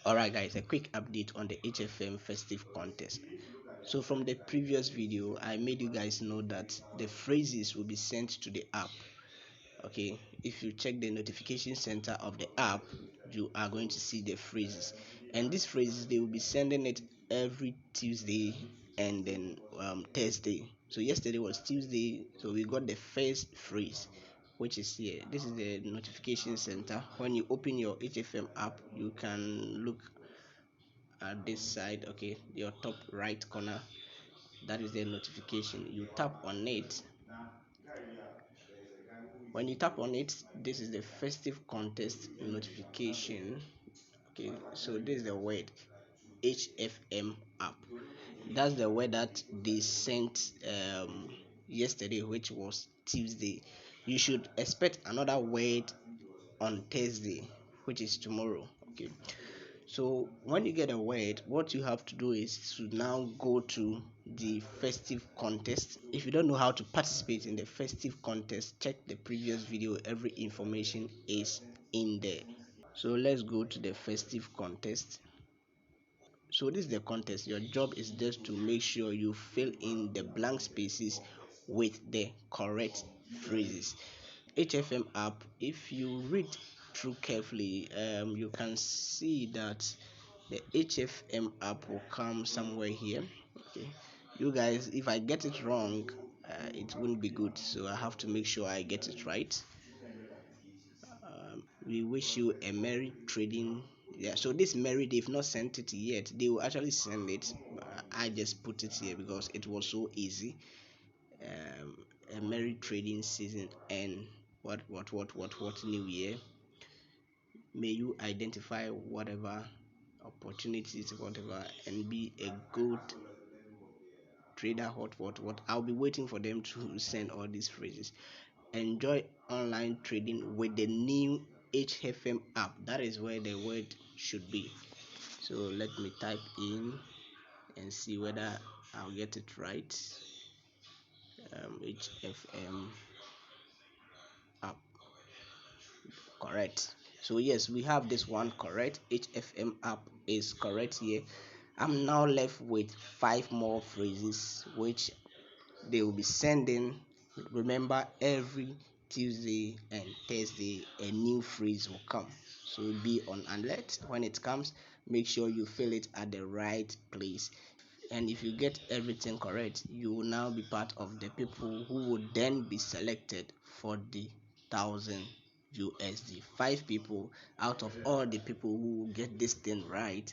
Alright guys, a quick update on the HFM festive contest. So from the previous video, I made you guys know that the phrases will be sent to the app. Okay, if you check the notification center of the app, you are going to see the phrases, and these phrases they will be sending it every Tuesday and then Thursday. So yesterday was Tuesday, so we got the first phrase, which is here. This is the notification center. When you open your HFM app, you can look at this side. Okay, your top right corner, that is the notification. You tap on it. When you tap on it, this is the festive contest notification. Okay, so this is the word HFM app. That's the word that they sent yesterday, which was Tuesday. You should expect another word on Thursday, which is tomorrow. Okay, so when you get a word, what you have to do is to now go to the festive contest. If you don't know how to participate in the festive contest, check the previous video. Every information is in there. So let's go to the festive contest. So this is the contest. Your job is just to make sure you fill in the blank spaces with the correct phrases. HFM app, if you read through carefully, you can see that the HFM app will come somewhere here. Okay, you guys, if I get it wrong, it won't be good, so I have to make sure I get it right. We wish you a merry trading. Yeah, so this merry, they've not sent it yet. They will actually send it, but I just put it here because it was so easy. A merry trading season and what new year. May you identify whatever opportunities, whatever, and be a good trader. What I'll be waiting for them to send all these phrases. Enjoy online trading with the new HFM app. That is where the word should be. So let me type in and see whether I'll get it right. HFM app, correct. So yes, we have this one correct. HFM app is correct here. I'm now left with 5 more phrases which they will be sending. Remember, every Tuesday and Thursday a new phrase will come, so be on alert when it comes. Make sure you fill it at the right place, and if you get everything correct, you will now be part of the people who will then be selected for the 1,000 USD. 5 people out of all the people who will get this thing right,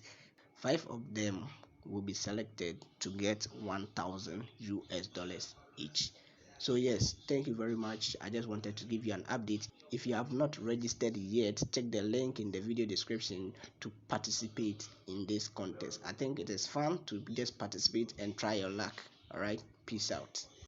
5 of them will be selected to get 1,000 US dollars each. So yes, thank you very much. I just wanted to give you an update. If you have not registered yet, check the link in the video description to participate in this contest. I think it is fun to just participate and try your luck. All right, peace out.